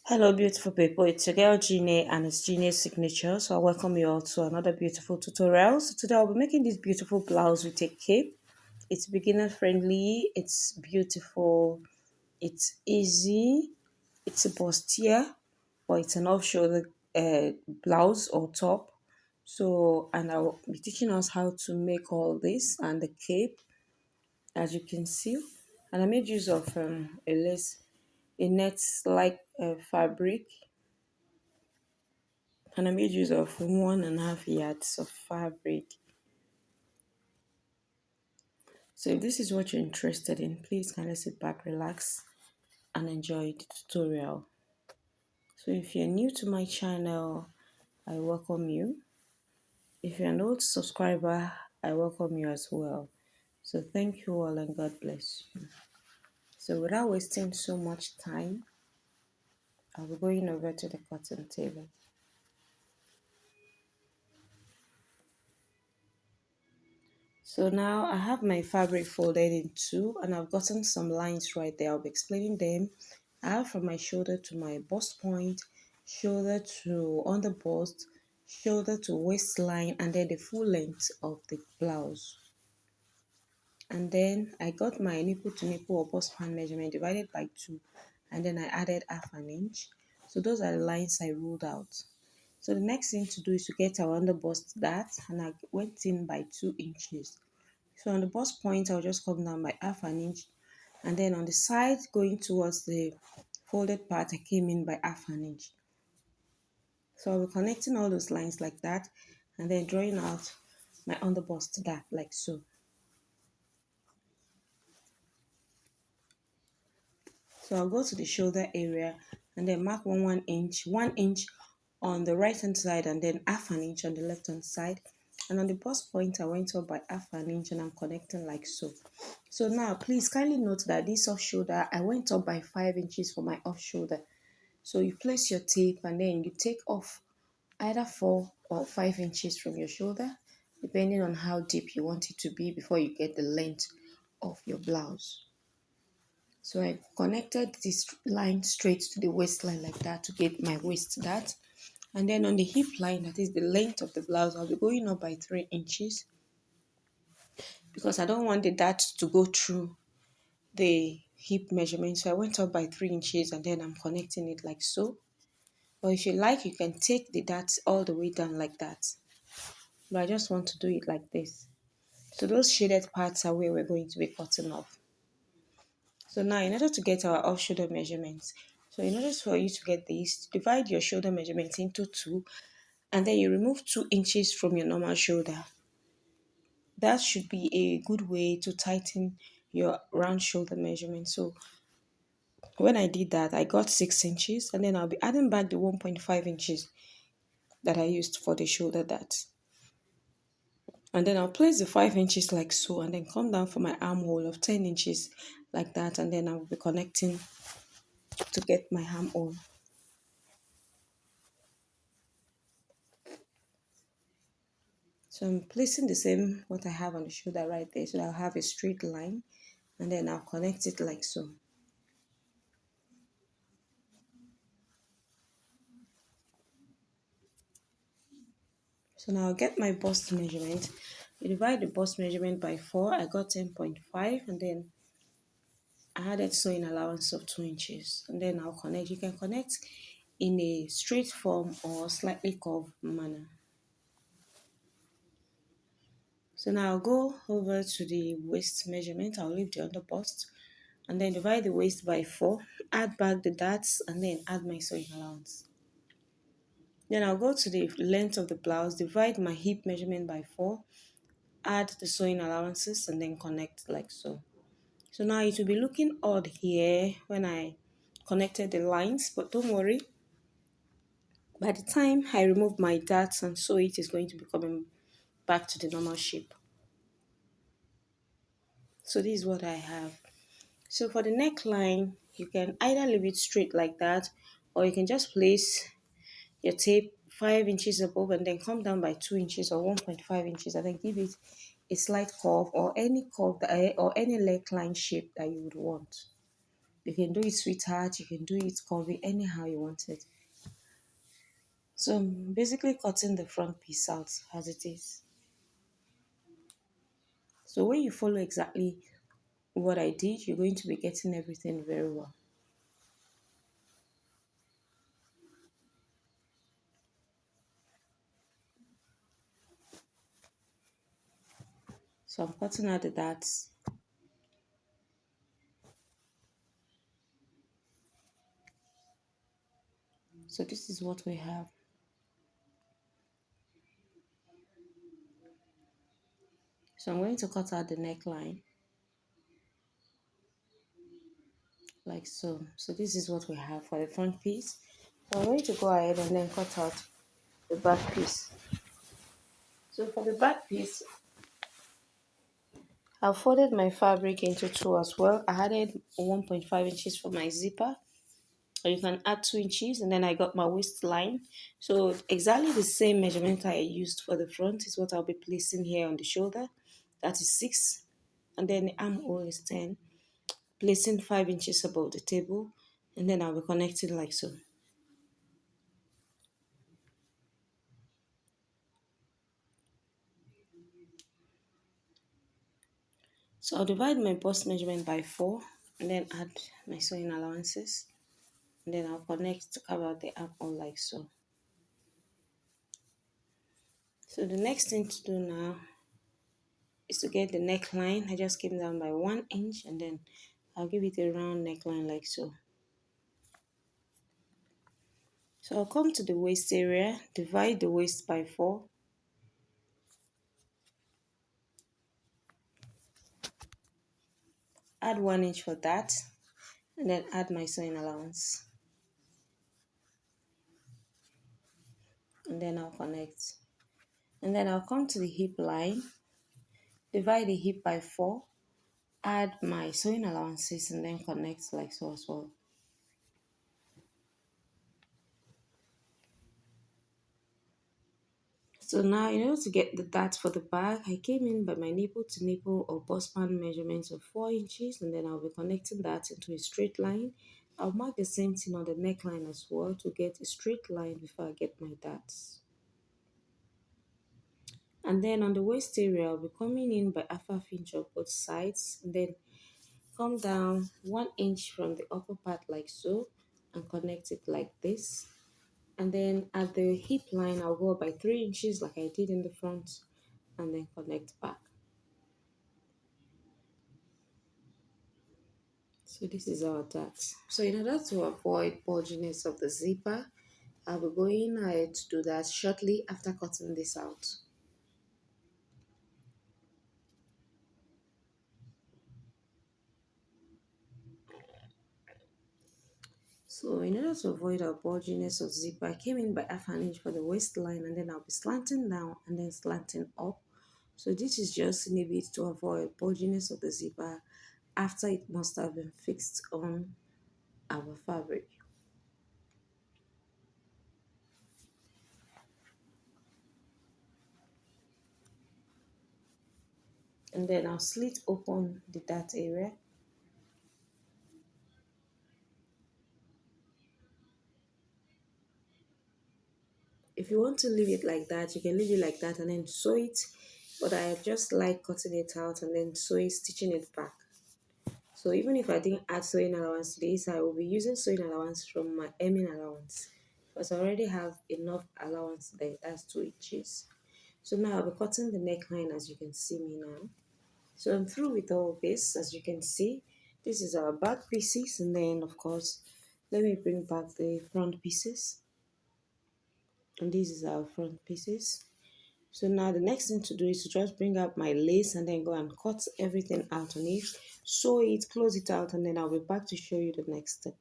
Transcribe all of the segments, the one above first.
Hello, beautiful people. It's your girl Jeannie and it's Jeannie's signature. So I welcome you all to another beautiful tutorial. So today I'll be making this beautiful blouse with a cape. It's beginner friendly. It's beautiful. It's easy. It's a bustier, or it's an off-shoulder blouse or top. So and I'll be teaching us how to make all this and the cape, as you can see. And I made use of a lace, a net like fabric, and I made use of 1.5 yards of fabric. So if this is what you're interested in, please kindly sit back, relax, and enjoy the tutorial. So if you're new to my channel, I welcome you. If you're an old subscriber, I welcome you as well. So thank you all and God bless you. So without wasting so much time, I'll be going over to the cutting table. So now I have my fabric folded in two and I've gotten some lines right there. I'll be explaining them. I have from my shoulder to my bust point, shoulder to on the bust, shoulder to waistline, and then the full length of the blouse. And then I got my nipple to nipple or bust span measurement divided by 2, and then I added half an inch. So those are the lines I ruled out. So the next thing to do is to get our underbust dart, and I went in by 2 inches. So on the bust point, I'll just come down by half an inch, and then on the side going towards the folded part, I came in by half an inch. So I'll be connecting all those lines like that, and then drawing out my underbust dart like so. So I'll go to the shoulder area and then mark 1 inch, 1 inch on the right hand side and then half an inch on the left hand side. And on the bust point, I went up by half an inch and I'm connecting like so. So now please kindly note that this off shoulder, I went up by 5 inches for my off shoulder. So you place your tape and then you take off either 4 or 5 inches from your shoulder, depending on how deep you want it to be before you get the length of your blouse. So I connected this line straight to the waistline like that to get my waist dart. And then on the hip line, that is the length of the blouse, I'll be going up by 3 inches because I don't want the dart to go through the hip measurement. So I went up by 3 inches and then I'm connecting it like so. Or if you like, you can take the dart all the way down like that. But I just want to do it like this. So those shaded parts are where we're going to be cutting off. So now in order to get our off shoulder measurements, so in order for you to get this, divide your shoulder measurements into two and then you remove 2 inches from your normal shoulder. That should be a good way to tighten your round shoulder measurement. So when I did that, I got 6 inches and then I'll be adding back the 1.5 inches that I used for the shoulder dart. And then I'll place the 5 inches like so and then come down for my armhole of 10 inches like that, and then I'll be connecting to get my armhole. So I'm placing the same what I have on the shoulder right there, so that I'll have a straight line and then I'll connect it like so. So now I'll get my bust measurement. You divide the bust measurement by 4, I got 10.5, and then I added sewing allowance of 2 inches. And then I'll connect. You can connect in a straight form or slightly curved manner. So now I'll go over to the waist measurement. I'll leave the under bust and then divide the waist by 4, add back the darts, and then add my sewing allowance. Then I'll go to the length of the blouse, divide my hip measurement by 4, add the sewing allowances, and then connect like so. So now it will be looking odd here when I connected the lines, but don't worry. By the time I remove my darts and sew it, is going to be coming back to the normal shape. So this is what I have. So for the neckline, you can either leave it straight like that, or you can just place your tape 5 inches above and then come down by 2 inches or 1.5 inches and then give it a slight curve or any curve or any neckline shape that you would want. You can do it sweetheart, you can do it curvy, anyhow you want it. So I'm basically cutting the front piece out as it is. So when you follow exactly what I did, you're going to be getting everything very well. So I'm cutting out the darts. So this is what we have. So I'm going to cut out the neckline like so. So this is what we have for the front piece. So I'm going to go ahead and then cut out the back piece. So for the back piece, I folded my fabric into two as well. I added 1.5 inches for my zipper, or you can add 2 inches, and then I got my waistline. So exactly the same measurement I used for the front is what I'll be placing here on the shoulder. That is 6, and then the armhole is 10. Placing 5 inches above the table, and then I'll be connecting like so. So I'll divide my bust measurement by 4, and then add my sewing allowances, and then I'll connect to cover the armhole like so. So the next thing to do now is to get the neckline. I just came down by 1 inch, and then I'll give it a round neckline like so. So I'll come to the waist area, divide the waist by 4, add 1 inch for that, and then add my sewing allowance, and then I'll connect. And then I'll come to the hip line, divide the hip by 4, add my sewing allowances, and then connect like so as well. So now in order to get the dart for the back, I came in by my nipple to nipple or bust span measurements of 4 inches, and then I'll be connecting that into a straight line. I'll mark the same thing on the neckline as well to get a straight line before I get my darts. And then on the waist area, I'll be coming in by half inch on both sides, and then come down 1 inch from the upper part like so, and connect it like this. And then at the hip line, I'll go by 3 inches like I did in the front, and then connect back. So this is our dart. So in order to avoid bulginess of the zipper, I'll be going ahead to do that shortly after cutting this out. So in order to avoid our bulginess of zipper, I came in by half an inch for the waistline, and then I'll be slanting down and then slanting up. So this is just in a bit to avoid bulginess of the zipper after it must have been fixed on our fabric. And then I'll slit open the dart area. If you want to leave it like that, you can leave it like that and then sew it. But I just like cutting it out and then sewing, stitching it back. So even if I didn't add sewing allowance to this, I will be using sewing allowance from my hemming allowance because I already have enough allowance there. That's 2 inches. So now I'll be cutting the neckline as you can see me now. So I'm through with all this as you can see. This is our back pieces, and then of course, let me bring back the front pieces. And this is our front pieces. So now the next thing to do is to just bring up my lace and then go and cut everything out on it, sew it, close it out, and then I'll be back to show you the next step.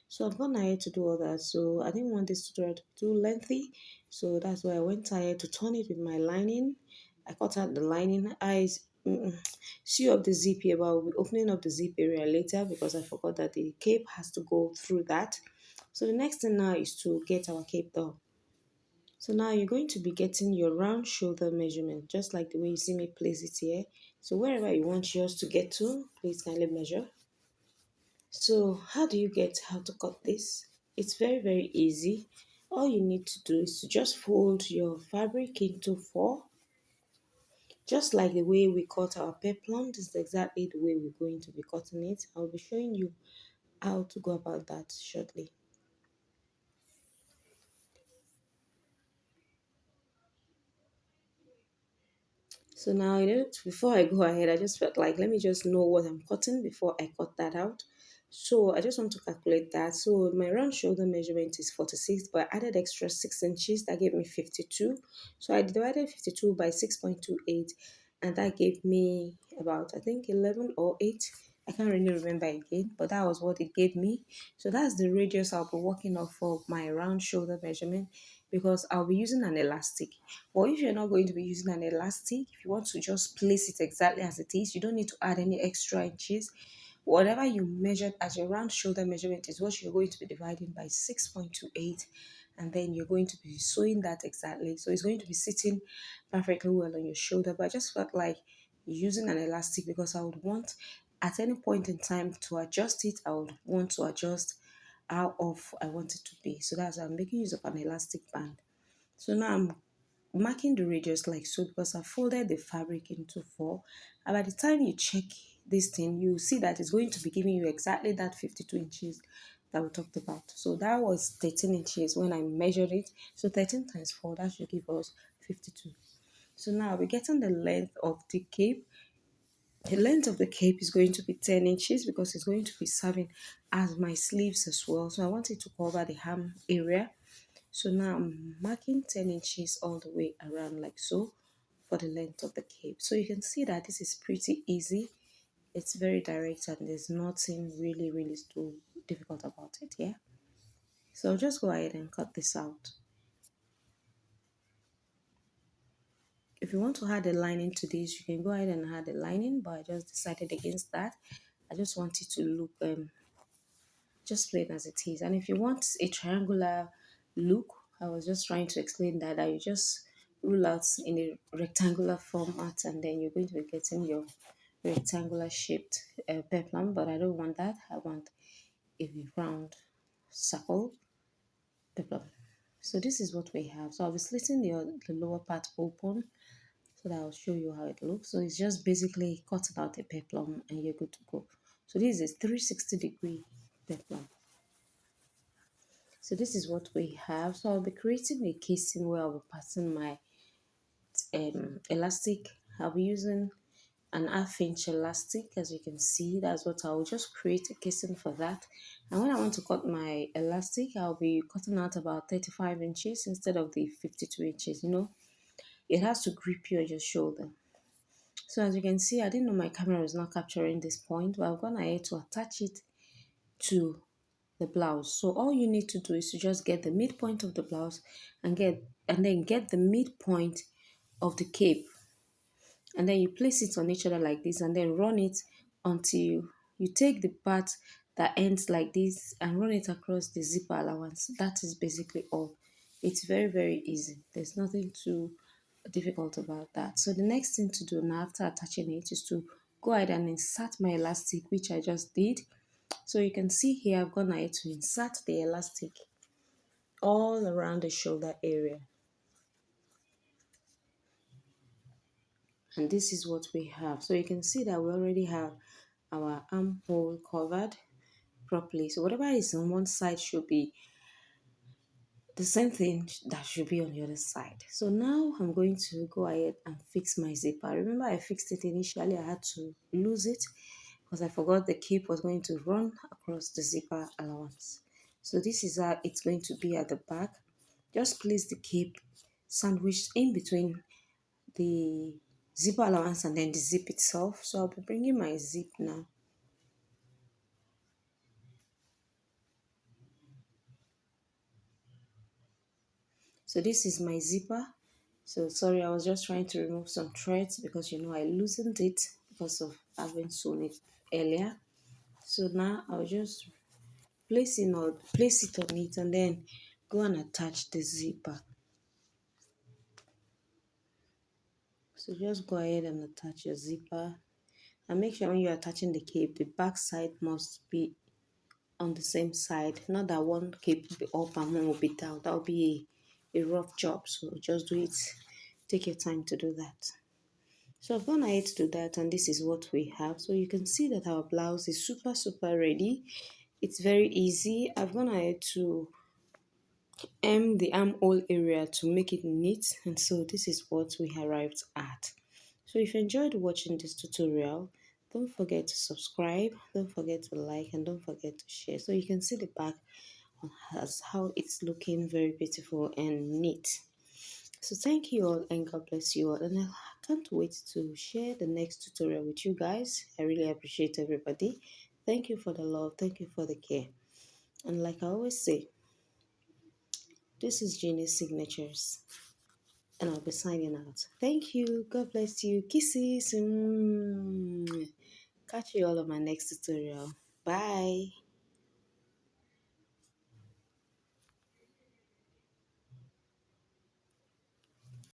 So I've gone ahead to do all that. So I didn't want this tutorial to be too lengthy, so that's why I went ahead to turn it with my lining. I cut out the lining. I sew up the zip here, but I'll be opening up the zip area later because I forgot that the cape has to go through that. So the next thing now is to get our cape done. So now you're going to be getting your round shoulder measurement, just like the way you see me place it here. So wherever you want yours to get to, please kindly measure. So how do you get how to cut this? It's very, very easy. All you need to do is to just fold your fabric into four, just like the way we cut our peplum. This is exactly the way we're going to be cutting it. I'll be showing you how to go about that shortly. So now, before I go ahead, I just felt like let me just know what I'm cutting before I cut that out. So I just want to calculate that. So my round shoulder measurement is 46, but I added extra 6 inches. That gave me 52. So I divided 52 by 6.28, and that gave me about, I think, 11 or 8. I can't really remember again, but that was what it gave me. So that's the radius I'll be working off for my round shoulder measurement, because I'll be using an elastic. Or if you're not going to be using an elastic, if you want to just place it exactly as it is, you don't need to add any extra inches. Whatever you measured as your round shoulder measurement is what you're going to be dividing by 6.28, and then you're going to be sewing that exactly. So it's going to be sitting perfectly well on your shoulder. But I just felt like using an elastic because I would want at any point in time to adjust it. I would want to adjust how off I want it to be. So that's why I'm making use of an elastic band. So now I'm marking the radius like so, because I folded the fabric into four. And by the time you check this thing, you see that it's going to be giving you exactly that 52 inches that we talked about. So that was 13 inches when I measured it. So 13 times 4, that should give us 52. So now we're getting the length of the cape. The length of the cape is going to be 10 inches because it's going to be serving as my sleeves as well. So I want it to cover the arm area. So now I'm marking 10 inches all the way around like so for the length of the cape. So you can see that this is pretty easy. It's very direct and there's nothing really, really too difficult about it, yeah? So I'll just go ahead and cut this out. If you want to add a lining to this, you can go ahead and add a lining, but I just decided against that. I just want it to look just plain as it is. And if you want a triangular look, I was just trying to explain that you just rule out in a rectangular format, and then you're going to be getting your rectangular shaped peplum. But I don't want that. I want a round circle peplum. So this is what we have. So I'll be slitting the lower part open so that I'll show you how it looks. So it's just basically cutting out a peplum and you're good to go. So this is 360-degree peplum. So this is what we have. So I'll be creating a casing where I'll be passing my elastic. I'll be using an half-inch elastic, as you can see. That's what I'll just create a casing for that. And when I want to cut my elastic, I'll be cutting out about 35 inches instead of the 52 inches. It has to grip you on your shoulder. So as you can see, I didn't know my camera was not capturing this point, but I've gone ahead to attach it to the blouse. So all you need to do is to just get the midpoint of the blouse and then get the midpoint of the cape, and then you place it on each other like this and then run it until you take the part that ends like this and run it across the zipper allowance. That is basically all. It's very, very easy. There's nothing too difficult about that. So the next thing to do now after attaching it is to go ahead and insert my elastic, which I just did. So you can see here I've gone ahead to insert the elastic all around the shoulder area. And this is what we have. So you can see that we already have our armhole covered properly. So whatever is on one side should be the same thing that should be on the other side. So now I'm going to go ahead and fix my zipper. Remember I fixed it initially. I had to lose it because I forgot the cape was going to run across the zipper allowance. So this is how it's going to be at the back. Just place the cape sandwiched in between the zipper allowance and then the zip itself. So I'll be bringing my zip now. So this is my zipper. So sorry, I was just trying to remove some threads because I loosened it because of having sewn it earlier. So now I'll just place it on it and then go and attach the zipper. So just go ahead and attach your zipper and make sure when you're attaching the cape, the back side must be on the same side, not that one cape will be up and one will be down. That will be a rough job, so just do it. Take your time to do that. So I've gone ahead to do that, and this is what we have. So you can see that our blouse is super ready. It's very easy. I've gone ahead to hem the armhole area to make it neat, and so this is what we arrived at. So if you enjoyed watching this tutorial, don't forget to subscribe, don't forget to like, and don't forget to share, so you can see the back as how it's looking very beautiful and neat. So thank you all, and God bless you all, and I can't wait to share the next tutorial with you guys. I really appreciate everybody. Thank you for the love, thank you for the care, and like I always say, this is Jeannie's Signatures, and I'll be signing out. Thank you. God bless you. Kisses. Catch you all on my next tutorial. Bye.